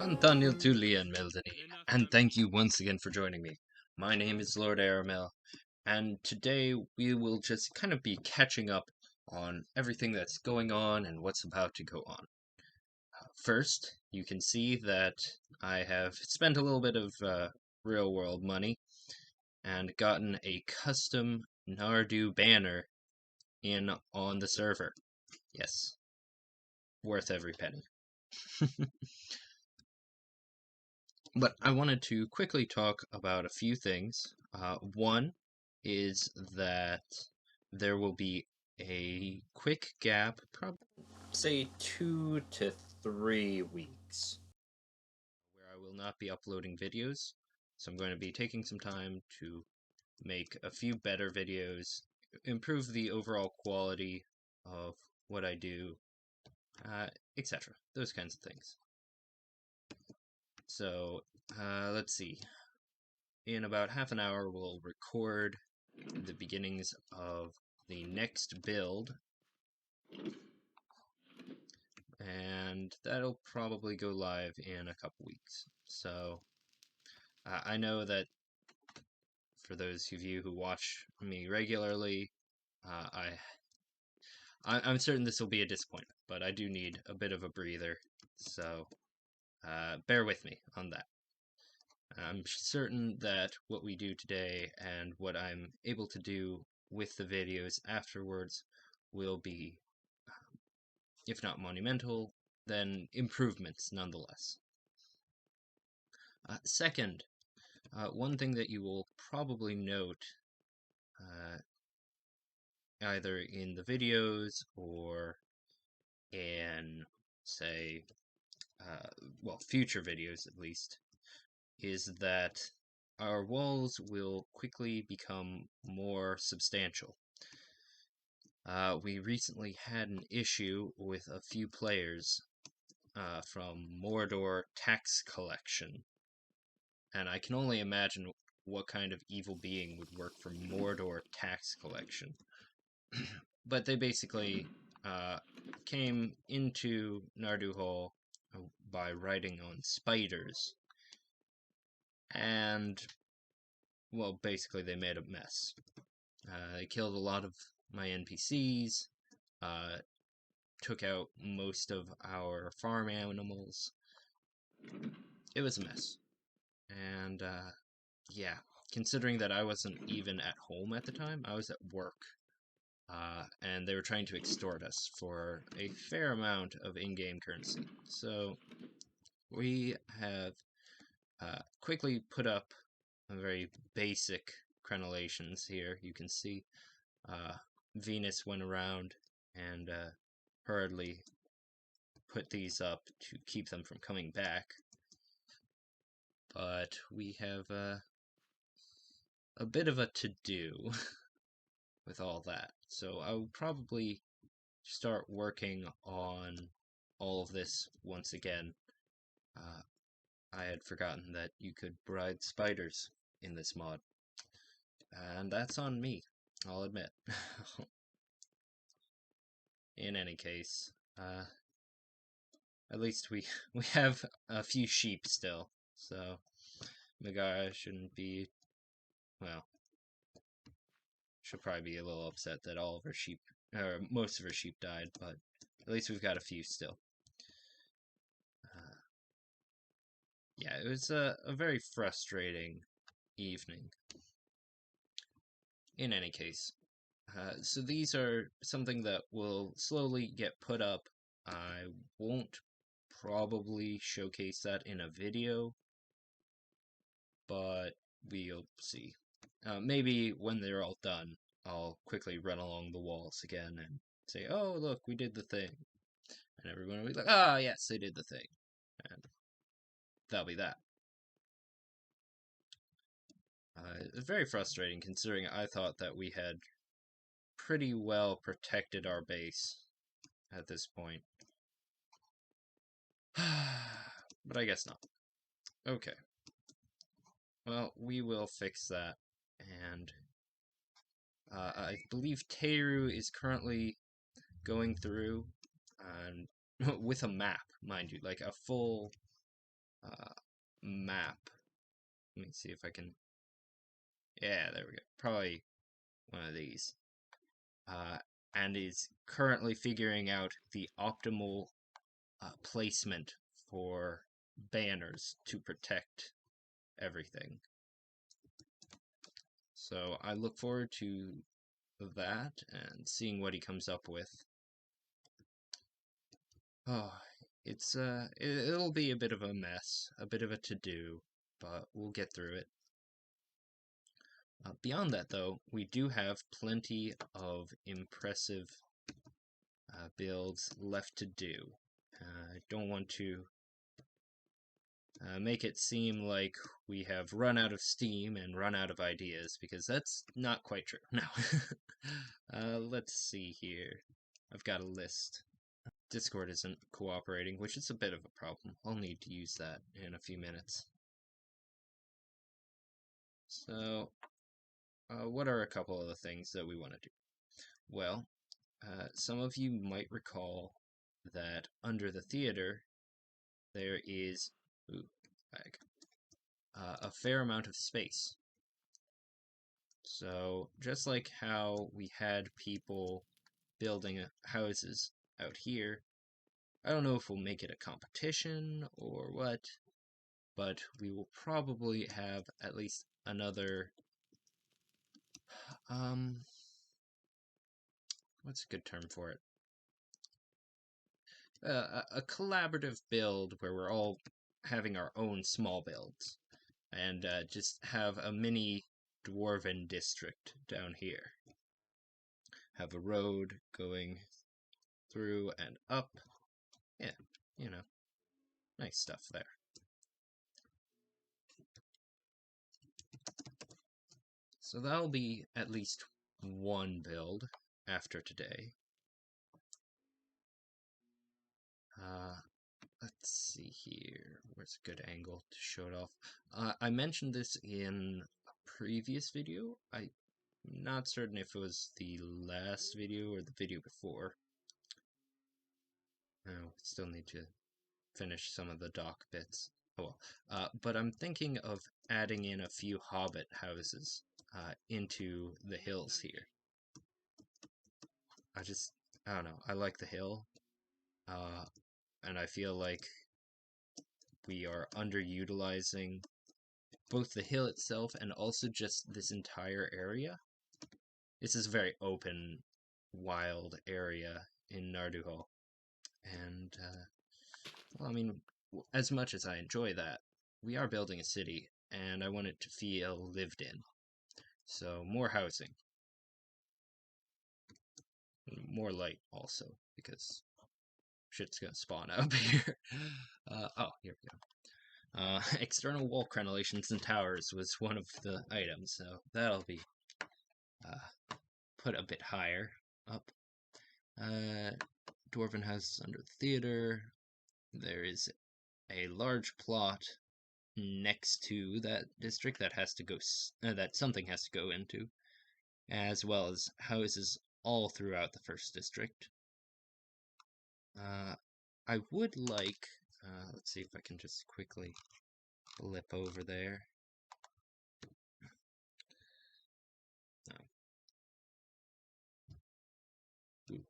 Antonio Tulli and Meldani, and thank you once again for joining me. My name is Lord Aramel, and today we will just kind of be catching up on everything that's going on and what's about to go on. First, you can see that I have spent a little bit of real world money and gotten a custom Nardu banner in on the server. Yes, worth every penny. But I wanted to quickly talk about a few things. One is that there will be a quick gap, probably say 2 to 3 weeks, where I will not be uploading videos. So I'm going to be taking some time to make a few better videos, improve the overall quality of what I do, etc. Those kinds of things. So, let's see. In about half an hour, we'll record the beginnings of the next build, and that'll probably go live in a couple weeks. So, I know that for those of you who watch me regularly, I'm certain this will be a disappointment, but I do need a bit of a breather, so bear with me on that. I'm certain that what we do today and what I'm able to do with the videos afterwards will be, if not monumental, then improvements nonetheless. Second, one thing that you will probably note either in the videos or in, say, well, future videos at least, is that our walls will quickly become more substantial. We recently had an issue with a few players from Mordor tax collection, and I can only imagine what kind of evil being would work for Mordor tax collection. But they basically came into Narduhal by riding on spiders, and, well, basically they made a mess. They killed a lot of my NPCs, took out most of our farm animals. It was a mess. And, yeah, considering that I wasn't even at home at the time, I was at work. And they were trying to extort us for a fair amount of in-game currency. So, we have quickly put up a very basic crenellations here. You can see Venus went around and hurriedly put these up to keep them from coming back. But we have a bit of a to-do with all that. So I will probably start working on all of this once again. I had forgotten that you could bride spiders in this mod. And that's on me, I'll admit. In any case, at least we have a few sheep still, so Megara shouldn't be, well, she'll probably be a little upset that all of her sheep, or most of her sheep died, but at least we've got a few still. Yeah, it was a very frustrating evening. In any case, so these are something that will slowly get put up. I won't probably showcase that in a video, but we'll see. Maybe when they're all done, I'll quickly run along the walls again and say, oh, look, we did the thing. And everyone will be like, ah, yes, they did the thing. And that'll be that. It's very frustrating considering I thought that we had pretty well protected our base at this point. But I guess not. Okay. Well, we will fix that. And I believe Teru is currently going through and with a map, mind you, like a full map. Let me see if I can. Yeah, there we go. Probably one of these. And is currently figuring out the optimal placement for banners to protect everything. So I look forward to that and seeing what he comes up with. Oh, it'll be a bit of a mess, a bit of a to-do, but we'll get through it. Beyond that, though, we do have plenty of impressive builds left to do. I don't want to make it seem like we have run out of steam and run out of ideas, because that's not quite true. No. Let's see here. I've got a list. Discord isn't cooperating, which is a bit of a problem. I'll need to use that in a few minutes. So, what are a couple of the things that we want to do? Well, some of you might recall that under the theater there is a fair amount of space. So just like how we had people building houses out here, I don't know if we'll make it a competition or what, but we will probably have at least another, what's a good term for it? A collaborative build where we're all having our own small builds, and just have a mini dwarven district down here. Have a road going through and up. Yeah, you know, nice stuff there. So that'll be at least one build after today. Let's see here. Where's a good angle to show it off? I mentioned this in a previous video. I'm not certain if it was the last video or the video before. Oh, still need to finish some of the dock bits. Oh well. But I'm thinking of adding in a few hobbit houses into the hills here. I don't know, I like the hill. And I feel like we are underutilizing both the hill itself and also just this entire area. This is a very open, wild area in Narduhal. And, well, I mean, as much as I enjoy that, we are building a city, and I want it to feel lived in. So, more housing. More light, also, because shit's gonna spawn up here. Oh, here we go. External wall crenellations and towers was one of the items, so that'll be put a bit higher up. Dwarven houses under the theater. There is a large plot next to that district that has to go, that something has to go into, as well as houses all throughout the first district. I would like, let's see if I can just quickly flip over there. No. Ooh.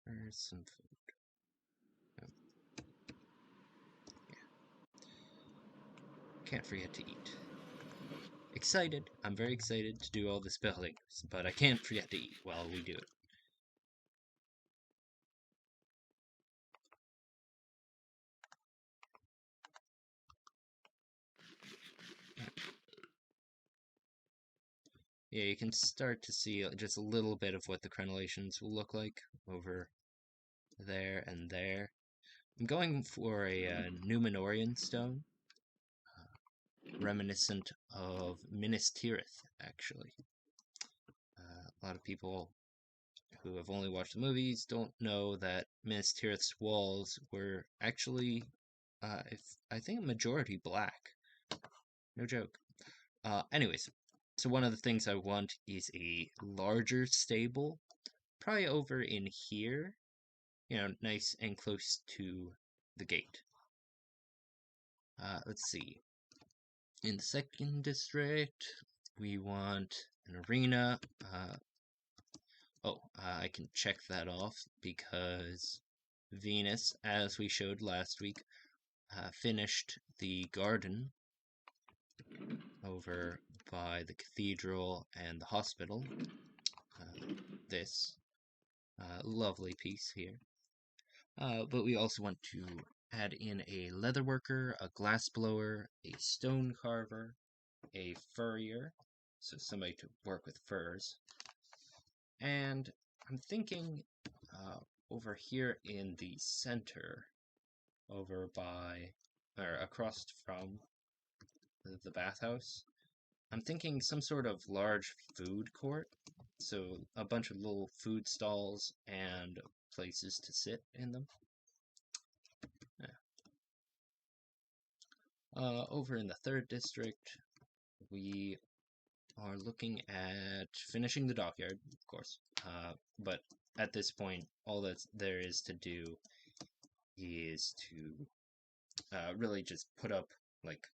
There's some food. Oh. Yeah. Can't forget to eat. Excited. I'm very excited to do all this building, but I can't forget to eat while we do it. Yeah, you can start to see just a little bit of what the crenellations will look like over there and there. I'm going for a Numenorian stone, reminiscent of Minas Tirith, actually. A lot of people who have only watched the movies don't know that Minas Tirith's walls were actually, I think, a majority black. No joke. Anyways, so one of the things I want is a larger stable, probably over in here. nice and close to the gate. Let's see. In the second district, we want an arena. I can check that off because Venus, as we showed last week, finished the garden over by the cathedral and the hospital. This lovely piece here. But we also want to add in a leatherworker, a glass blower, a stone carver, a furrier, so somebody to work with furs. And I'm thinking over here in the center, over by, or across from the bathhouse, I'm thinking some sort of large food court. So a bunch of little food stalls and places to sit in them. Over in the third district, we are looking at finishing the dockyard, of course. But at this point, all that there is to do is to really just put up like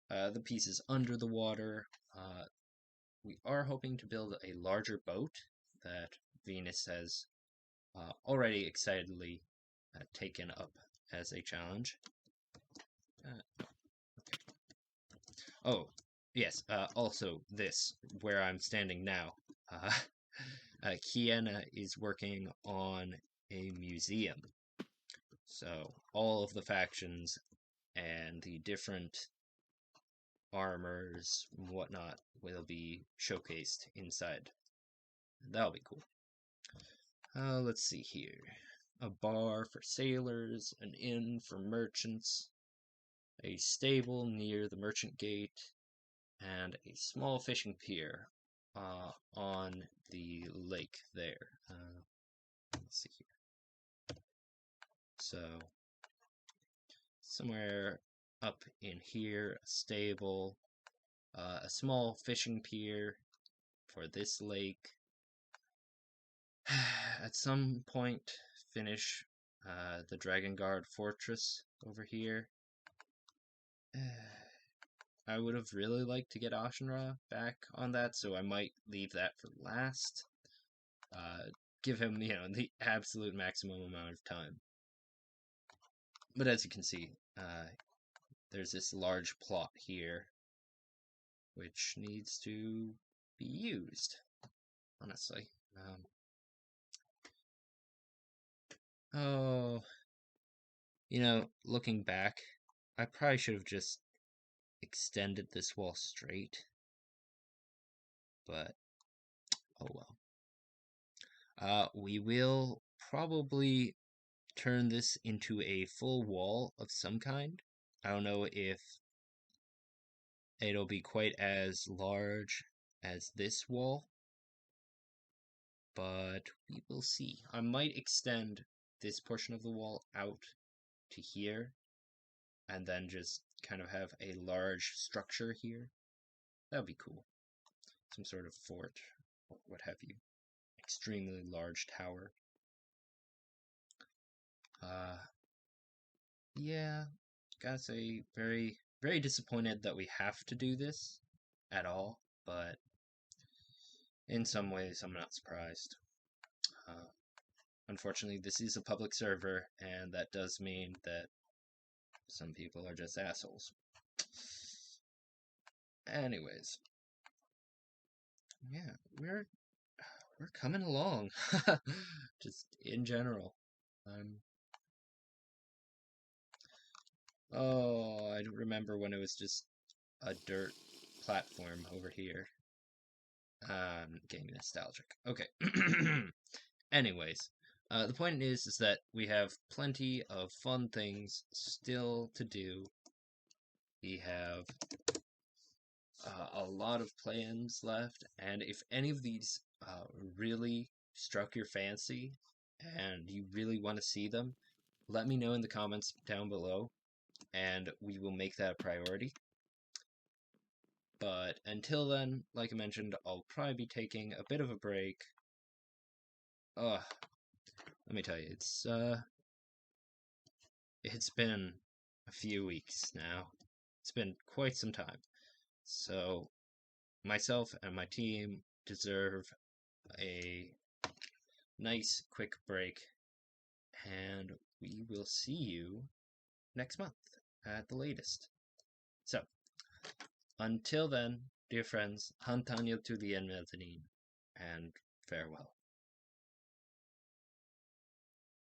the pieces under the water. We are hoping to build a larger boat that Venus has already excitedly taken up as a challenge. Okay. Oh, yes, also this, where I'm standing now. Kiana is working on a museum. So all of the factions and the different armors and whatnot will be showcased inside. That'll be cool. Let's see here. A bar for sailors, an inn for merchants, a stable near the merchant gate, and a small fishing pier on the lake there. Let's see here. So, somewhere up in here, a stable, a small fishing pier for this lake. At some point, finish the Dragon Guard Fortress over here. I would have really liked to get Ashenra back on that, so I might leave that for last. Give him, the absolute maximum amount of time. But as you can see, there's this large plot here, which needs to be used, honestly. Looking back, I probably should have just extended this wall straight, but oh well. We will probably turn this into a full wall of some kind. I don't know if it'll be quite as large as this wall, but we will see. I might extend this portion of the wall out to here, and then just kind of have a large structure here. That would be cool. Some sort of fort, or what have you. Extremely large tower. Yeah, gotta say, very, very disappointed that we have to do this at all, but in some ways, I'm not surprised. Unfortunately, this is a public server, and that does mean that some people are just assholes. Anyways, yeah, we're coming along, just in general. I don't remember when it was just a dirt platform over here. I'm getting nostalgic. Okay. Anyways, the point is that we have plenty of fun things still to do. We have a lot of plans left, and if any of these really struck your fancy and you really want to see them, let me know in the comments down below, and we will make that a priority. But until then, like I mentioned, I'll probably be taking a bit of a break. let me tell you, it's been a few weeks now. It's been quite some time. So myself and my team deserve a nice quick break, and we will see you next month at the latest. So, until then, dear friends, Hantanyo to the end mezzanine, and farewell.